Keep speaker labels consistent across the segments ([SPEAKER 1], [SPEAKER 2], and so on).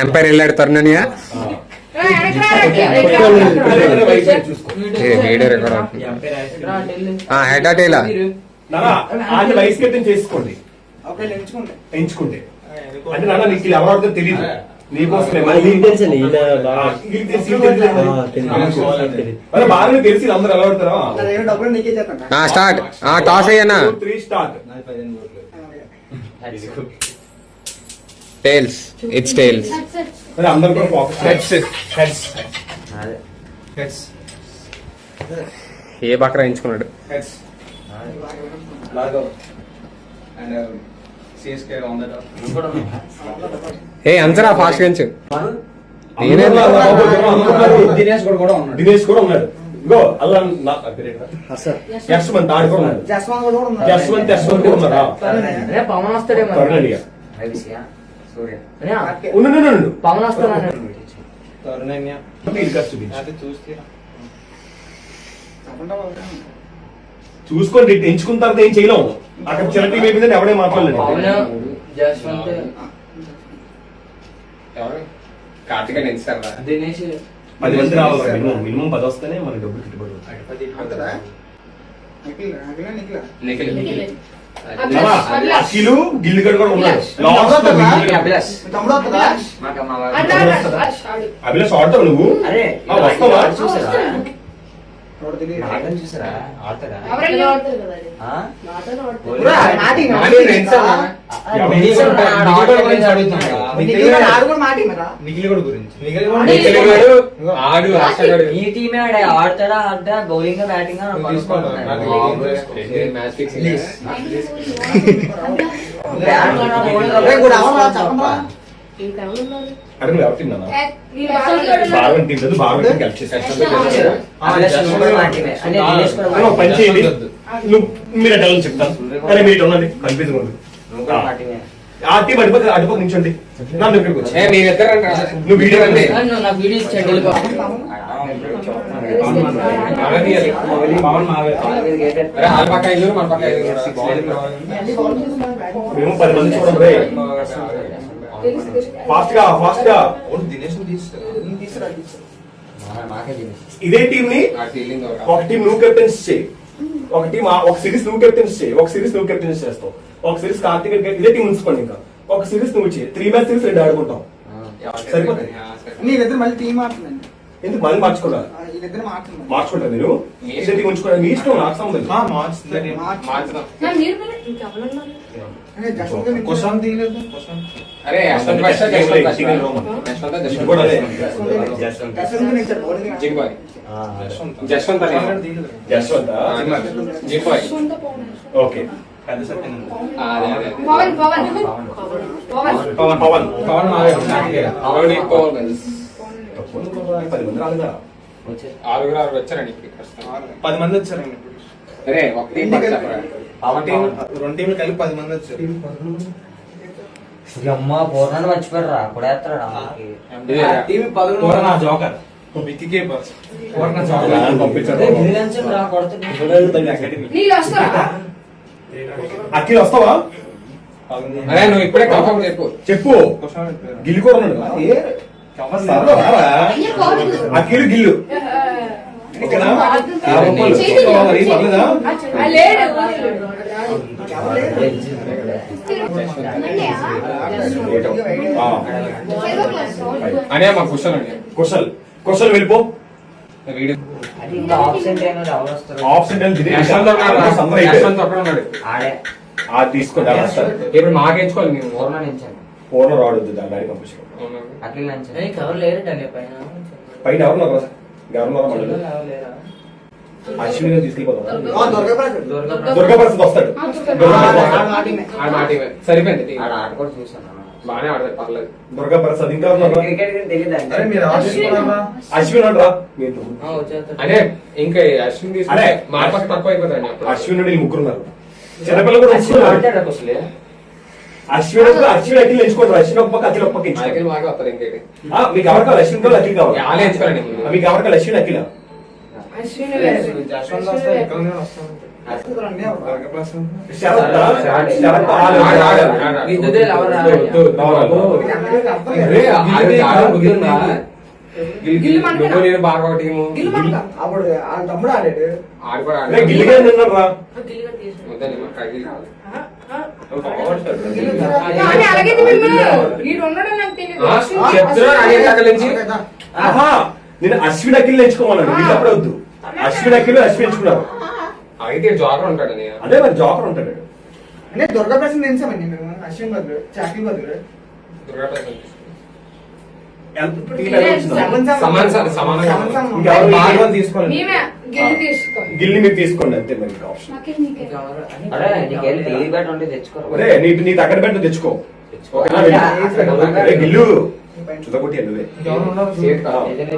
[SPEAKER 1] Umpire వెళ్ళాడు తరుణనియా head టైలా
[SPEAKER 2] vice captain చేసుకోండి ఎంచుకుంటే అంటే నాన్న నీకు ఎవరు అవుతుందో తెలియదు నీకోసమే బాగా తెలిసి అందరూ ఎలా ఆడతారా
[SPEAKER 1] స్టార్ట్ టాస్ అయ్యానా
[SPEAKER 2] 3 స్టార్ట్
[SPEAKER 1] టైల్స్ ఇట్స్ టైల్స్
[SPEAKER 2] అందరూ కూడా ఫోకస్ హెడ్స్
[SPEAKER 1] ఏ బక్రా ఎంచుకున్నాడు ఏ అంతరా ఫాస్ట్ గెంచు
[SPEAKER 2] దినేష్ కూడా ఉన్నాడు గో అలా యశ్వంత్ ఆడు కూడా ఉన్నాడు యశ్వంత్ ఉన్నారా
[SPEAKER 3] పవన్ వస్తాడేమో పవన్ వస్తాడు
[SPEAKER 2] చూసుకోండి ఎంచుకున్న తర్వాత ఏం చేయలేము అక్కడ చిన్న టీం అయిపోయిందని ఎవడే మాట్లాడలేదు
[SPEAKER 1] కార్తిక
[SPEAKER 3] దినేష్
[SPEAKER 2] 10 మంది రావాలి మినిమం 10 వస్తేనే మనకి డబ్బులు గిట్టుబడి అఖిలు గిల్లిగడ్ కూడా ఉన్నాడు అభిలాష్ ఆడతావు నువ్వు వస్తావా
[SPEAKER 3] ఆడతాడా ఆడతా బౌలింగ్ బ్యాటింగ్
[SPEAKER 2] అరే నువ్వు ఎవరు తిన్నా బాగా తింటది బాగా కలిసి పని చేయండి నువ్వు మీరు ఎట్లా చెప్తాను అరే మీరు ఇటు ఉన్నది కన్ఫ్యూజన్ ఉంది ఆ టీం అటుపక్క నించండి నా దగ్గరకు వచ్చి నువ్వు వీడియో మేము 10 మంది చూడండి ఫాస్ట్ గా ఇదే టీం ని ఒక టీం నువ్వు కెప్టెన్స్ చేయి ఒక సిరీస్ నువ్వు కెప్టెన్స్ చేయి ఒక సిరీస్ నువ్వు కెప్టెన్స్ చేస్తావు ఒక సిరీస్ కార్తీక్ ఇదే టీం ఉంచుకోండి ఇంకా ఒక సిరీస్ నువ్వు చేయి 3 మ్యాచ్ సిరీస్ 2 ఆడుకుంటాం సరిపోతుంది
[SPEAKER 4] మళ్ళీ టీం మారుతుందండి
[SPEAKER 2] ఎందుకు మళ్ళీ మార్చుకోవాలి మార్చుకుంటారు మీరు ఇదే టీం ఉంచుకోవాలి మీ ఇష్టం నాకు సంబంధం ఓకే పవన్ 10 మంది వచ్చారండి రెండు టీంలు కలిపి 10 మంది వచ్చారు
[SPEAKER 3] అమ్మ పూర్ణాన్ని మర్చిపోయారా కొడేస్తారా
[SPEAKER 4] జోకర్
[SPEAKER 2] అఖిల్ వస్తావా
[SPEAKER 1] అరే నువ్వు ఇప్పుడే కన్ఫర్మ్ చెప్పు
[SPEAKER 2] గిల్లు కూడా ఉన్నాడు అఖిల్ గిల్లు ఇక్కడ
[SPEAKER 1] అనే మా కుశల్ వెళ్ళిపో తీసుకోండి ఇప్పుడు మాకేంచుకోవాలి మేము
[SPEAKER 2] పూర్ణ రావద్దు దాన్ని పంపించాం పైన ఎవరున్నారు అశ్విని తీసుకెళ్ళిపోతాం దుర్గాప్రసాద్ వస్తాడు
[SPEAKER 1] సరిపోయింది బాగానే ఆడతాడు పర్లేదు
[SPEAKER 2] దుర్గాప్రసాద్ ఇంకా అశ్విన్ రా
[SPEAKER 1] అదే ఇంకా అశ్విన్ తీసుకుంటే మార్పక్ తక్కువ అయిపోతాడు
[SPEAKER 2] అశ్విన్ ముగ్గురున్నారు చిన్నపిల్లలు కూడా అశ్విన్ అఖిల్ ఎంచుకుంటారు అశ్విన్ ఒక పక్క అఖిల్ ఒక పక్క
[SPEAKER 1] అఖిల్ బాగా వస్తారు ఇంకేంటి
[SPEAKER 2] మీకు ఎవరు కావాలి అశ్విన్ కావాలి అఖిల్ కావాలి
[SPEAKER 1] ఎంచుకోండి
[SPEAKER 2] మీకు ఎవరు కావాలి అశ్విన్ అఖిల్ శరత్
[SPEAKER 1] నేను బాగా టీము
[SPEAKER 4] అప్పుడు ఆ తమ్ముడు ఆడాడు.
[SPEAKER 2] గిల్లిగా నిన్నారు రా నేను అశ్విన్ అఖిల్ ఎంచుకోమన్నాను వీళ్ళప్పుడే వద్దు. అశ్విన్ అఖిల్ ఎంచుకున్నారు.
[SPEAKER 1] అయితే జోకర్ ఉంటాడు
[SPEAKER 2] అదే మరి జోకర్ ఉంటాడు.
[SPEAKER 4] అంటే దుర్గాప్రసాద్ తెలుసామండి మేము. అశ్విన్ బదులు చాకీ బదులు గిల్లి మీరు తీసుకోండి అంతే మరి ఆప్షన్.
[SPEAKER 3] అరే నీకెళ్ళి డైలీ బ్యాట్ ఉంటే తెచ్చుకో.
[SPEAKER 2] అరే నీ తగ్గట్టు బెట్టు తెచ్చుకో. గిల్లు చుదకొట్టి నువ్వే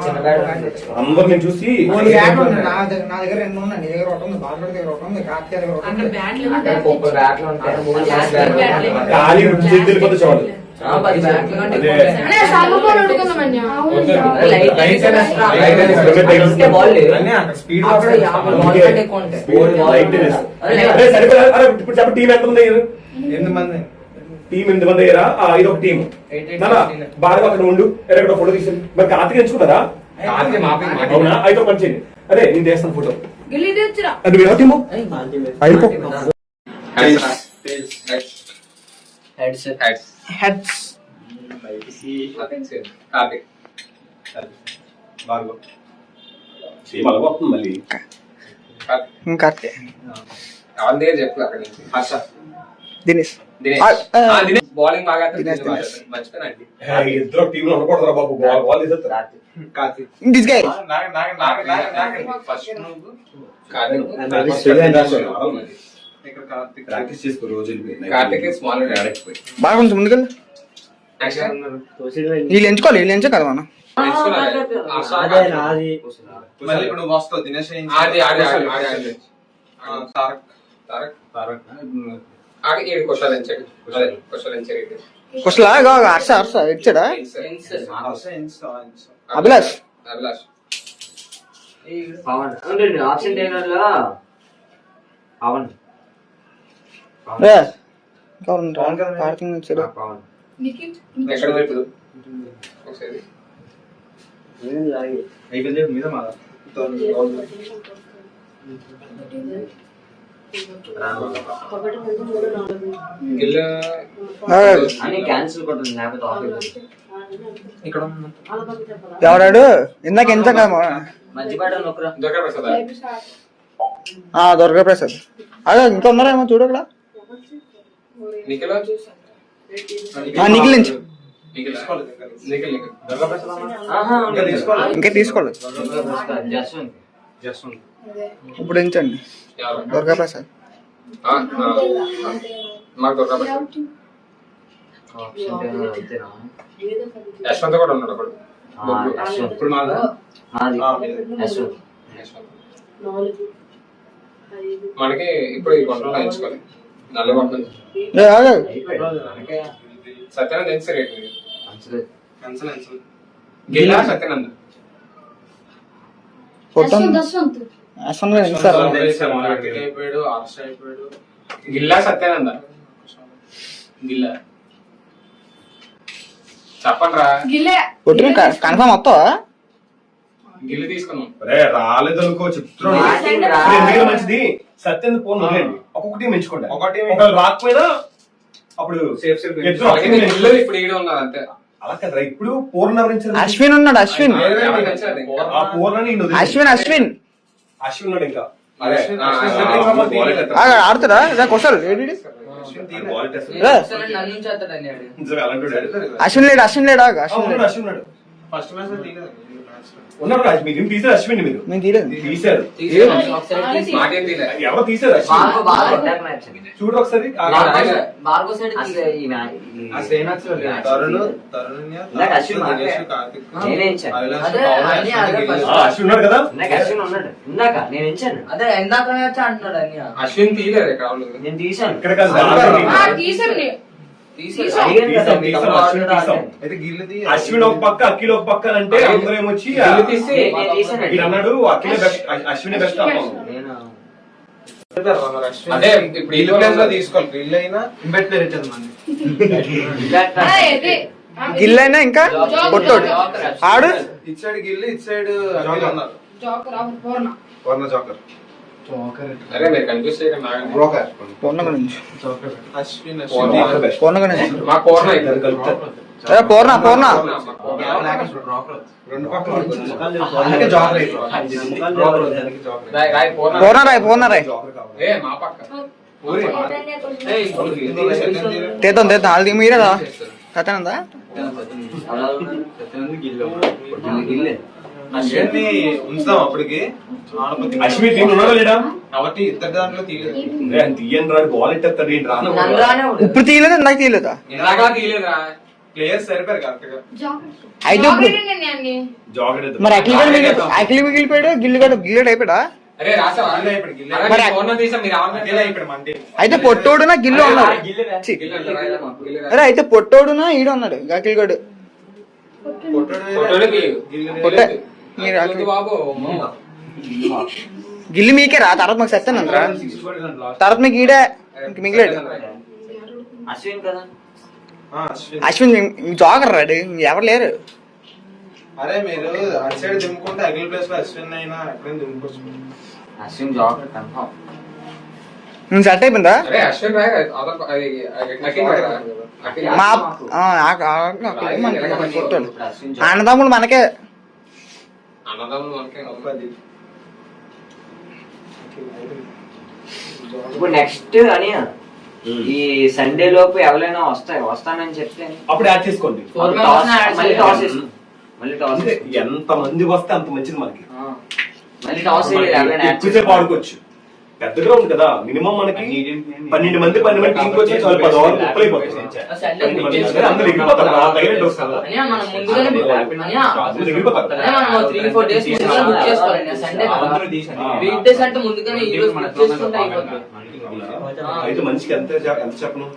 [SPEAKER 3] చిన్న బ్యాట్ ఉంటే తెచ్చుకో.
[SPEAKER 2] అందరు నేను చూసి
[SPEAKER 4] నా దగ్గర 2 ఉన్నాయి. నీ దగ్గర ఒకటి ఉంది, బాలరాడు దగ్గర ఒకటి ఉంది, కార్తీక్ దగ్గర ఒకటి ఉంది.
[SPEAKER 3] అక్కడ 30 బ్యాట్లు ఉంటాయి. 3 బ్యాట్లు
[SPEAKER 2] ఖాళీ చేతి వెళ్ళిపోతే చాలు.
[SPEAKER 3] 10 బ్యాట్లు కంటే
[SPEAKER 2] అదే.
[SPEAKER 3] బాల్ లేదు అక్కడ 50 బాల్ కంటే ఎక్కువ ఉంటాయి.
[SPEAKER 2] అరే సరిపోయి అరే ఇప్పుడు చెప్ప టీం ఎంత ఉంది?
[SPEAKER 4] 8 మంది.
[SPEAKER 2] టీం 8 మంది అయ్యారా? ఇది ఒక టీం. బాగా అక్కడ ఉండు. ఎక్కడ ఫోటో తీసి మరి కార్తీక్ ఎంచుకున్నారా? అవునా? అయితే ఒక పని చేయండి. అరే నేను చేస్తాను ఫోటో. అది వేరే టీము అయిపో.
[SPEAKER 4] హెడ్స్
[SPEAKER 2] మళ్ళీ
[SPEAKER 4] కార్తీక్
[SPEAKER 1] చెప్పు అక్కడ నుంచి హర్ష
[SPEAKER 4] దినేష్
[SPEAKER 1] బౌలింగ్ బాగా మర్చిపోయినండి
[SPEAKER 2] ఇద్దరు టీంలో ఉండకూడదురా బాబు. బాల్ తీసేస్తారు.
[SPEAKER 4] దిస్ గై
[SPEAKER 2] ప్రాక్టీస్ చేసుకో రోజు.
[SPEAKER 1] కార్తిక్ స్మాల్
[SPEAKER 4] బాగా కొంచెం ముందుకెళ్ళి వీళ్ళు ఎంచుకోవాలి. వీళ్ళు ఎంచే కదా మనం.
[SPEAKER 5] మళ్ళీ ఇప్పుడు నువ్వు వస్తావు దినేష్
[SPEAKER 4] క్వశ్చన్ హర్ష హర్ష ఇచ్చాడా? అభిలాష్
[SPEAKER 3] పవన్ ఆప్షన్ టైనర్లో పవన్
[SPEAKER 4] కార్తీక్ ఇచ్చాడు.
[SPEAKER 3] పవన్
[SPEAKER 1] ఎక్కడ ఇప్పుడు ఒకసారి
[SPEAKER 5] మీద మా
[SPEAKER 3] అని క్యాన్సిల్ కొట్టింది లేకపోతే
[SPEAKER 5] ఇక్కడ
[SPEAKER 4] ఎవరాడు ఇందాక ఎంత కదా
[SPEAKER 3] మధ్యపాట నొక్కరా
[SPEAKER 4] దుర్గాప్రసాద్. అదే ఇంకా ఉన్నారేమో చూడు అక్కడ. నిఖిల్ నుంచి ఇంకా తీసుకోలేదు. ఇప్పుడు ఎంచండి దుర్గాప్రసాద్.
[SPEAKER 1] యశ్వంత్ కూడా ఉన్నాడు అప్పుడు.
[SPEAKER 5] ఇప్పుడు మాదా
[SPEAKER 1] మనకి ఇప్పుడు ఈ వంటలో ఎంచుకోవాలి. నల్ల వంటలు సత్యానంద్ ఎంత రేట్ గిల్లా సత్యానంద్
[SPEAKER 5] అయిపోయాడు ఆర్ష అయిపోయాడు
[SPEAKER 1] గిల్లా సత్యానంద గిల్లా చెప్పండి రా.
[SPEAKER 4] కన్ఫర్మ్ వస్తావా?
[SPEAKER 1] గిల్లు తీసుకున్నాం.
[SPEAKER 2] రాలేదు అనుకో చెప్తున్నాడు. మంచిది సత్యం ఫోన్ వదిలేండి. ఒక్కొక్క టీం ఎంచుకోండి. ఒక టీం రాకపోయినా అప్పుడు
[SPEAKER 1] గిల్లు ఇప్పుడు ఈడ ఉన్నారు అంతే.
[SPEAKER 2] అలా కదా ఇప్పుడు పూర్ణ
[SPEAKER 4] అశ్విన్ ఉన్నాడు. అశ్విన్ అశ్విన్ అశ్విన్
[SPEAKER 2] అశ్విన్ ఉన్నాడు. ఇంకా
[SPEAKER 4] ఆడుతాడా? క్వశ్చన్ అశ్విన్ లేడు. అశ్విన్ లేడా?
[SPEAKER 2] అశ్విన్ ఉన్నాడు.
[SPEAKER 5] ఫస్ట్ మ్యాచ్ తీయలేదు
[SPEAKER 2] ఉన్నాడు. మీరు తీసారు అశ్విన్. మీరు
[SPEAKER 4] నేను తీయలేదు.
[SPEAKER 2] తీసారు. ఎవరో తీసారు చూడు ఒకసారి. అశ్విన్ ఉన్నాడు కదా.
[SPEAKER 1] అశ్విన్ తీయలేదు ఇక్కడ.
[SPEAKER 3] నేను తీసాను.
[SPEAKER 2] ఇక్కడ కాదు. అశ్విన్ ఒక పక్క అఖిల్ ఒక పక్క అంటే అందరూ ఏమొచ్చి అన్నాడు అఖిలే బెస్ట్ అశ్వినే బెస్ట్.
[SPEAKER 1] అదే ఇప్పుడు
[SPEAKER 5] వీళ్ళ ప్లేస్ లో తీసుకోవాలి వీళ్ళు అయినా ఇంబెట్ పేరు ఇచ్చేది మంది
[SPEAKER 4] గిల్ అయినా ఇంకా కొట్టోడు ఆడు
[SPEAKER 5] ఇటు సైడ్ గిల్లు ఇటు సైడ్ అఖిల్ ఉన్నారు వర్ణ జోకర్
[SPEAKER 1] అరే మీరు కన్ఫ్యూజ్ చేయడం నాకు
[SPEAKER 5] బ్రోకర్
[SPEAKER 4] పూర్ణ గురించి
[SPEAKER 5] అశ్విన్
[SPEAKER 4] పూర్ణ గురించి
[SPEAKER 1] మా పూర్ణ ఇద్దరు కలుపుతారు
[SPEAKER 4] అరే పూర్ణ పూర్ణ
[SPEAKER 5] రెండు పక్కల అందుకే జోకర్
[SPEAKER 1] రాయ్ పూర్ణ
[SPEAKER 4] పూర్ణ రాయ్ పూర్ణ రాయ్
[SPEAKER 1] ఏ మా పక్క
[SPEAKER 4] తీద్దాం తీద్దాం వాళ్ళది మీరే కదా కథనందా
[SPEAKER 5] అశ్విన్ ఉంచుదాం అప్పటికి
[SPEAKER 2] అశ్విన్ టీం ఉన్నాడా లేడా
[SPEAKER 5] కాబట్టి ఇద్దరు దాంట్లో తీయలేదు
[SPEAKER 2] తీయని రాడు బాల్ ఎట్టేస్తాడు ఏంటి రాను
[SPEAKER 4] ఇప్పుడు తీయలేదు ఇందాక తీయలేదా
[SPEAKER 1] ఇందాక తీయలేదురా
[SPEAKER 5] ప్లేయర్స్ సరిపోయారు కరెక్ట్ గా
[SPEAKER 4] అయితే ఇప్పుడు
[SPEAKER 2] జాకెట్
[SPEAKER 4] మరి అఖిలి మిగిలిపోయాడు గిల్లుగడు అయిపోయాడా
[SPEAKER 1] అరే రాసావా
[SPEAKER 5] గిల్లు అయిపోయాడు, గిల్లు
[SPEAKER 1] అరే
[SPEAKER 4] మరి
[SPEAKER 1] పూర్ణ తీసాం మీరు
[SPEAKER 5] గిల్లు అయిపోయాడు మంది
[SPEAKER 4] అయితే పొట్టోడునా గిల్లు ఉన్నాడు ఛీ. అరే అయితే పొట్టోడునా ఈడు ఉన్నాడు అఖిలిగడు పొట్ట మీరు అఖిల్
[SPEAKER 1] బాబు
[SPEAKER 4] గిల్లు మీకే రా తర్వాత మాకు సెత్తానందరా తర్వాత మీకు ఈడే ఇంక మిగిలాడు
[SPEAKER 3] అశ్విన్ కదా
[SPEAKER 4] అశ్విన్ జోకర్ రాడు ఎవరు లేరు
[SPEAKER 5] అరే మీరు అటు సైడ్ దింపుకుంటే అఖిల్ ప్లేస్ లో అశ్విన్ అయినా ఎక్కడైనా దింపుకోవచ్చు
[SPEAKER 3] అశ్విన్ జాకర్ కన్ఫర్మ్.
[SPEAKER 4] సెట్ అయిపోయిందా
[SPEAKER 1] అరే అశ్విన్ రాయ్ అది అఖిల్ రాయ్ రా. అఖిల్
[SPEAKER 4] మా పొట్టోడు అన్నదమ్ముడు మనకే
[SPEAKER 1] అన్నదమ్ములు మనకే
[SPEAKER 3] ఇప్పుడు నెక్స్ట్ అని ఈ సండే లోపు ఎవరైనా వస్తానని చెప్తే
[SPEAKER 2] అప్పుడు యాడ్ చేసుకోండి
[SPEAKER 3] మళ్ళీ టాస్ వేస్తాం. మళ్ళీ టాస్
[SPEAKER 2] అంతే, ఎంత మంది వస్తే అంత మంచిది మనకి
[SPEAKER 3] మళ్ళీ టాస్ ఎవరైనా యాడ్
[SPEAKER 2] ఎక్కువసేపు ఆడుకోవచ్చు పెద్ద గ్రౌండ్ కదా మినిమం మనకి 12 మంది టీంకి వచ్చి చాలు 10 ఓవర్లు కుప్పలైపోతుంది. 12 మంది వస్తే అందరూ ఎగిరిపోతారు. ఆ తగిలేట్టు వస్తారు. అందరూ ఎగిరిపోతారు. అయితే మనిషికి ఎంత చెప్పను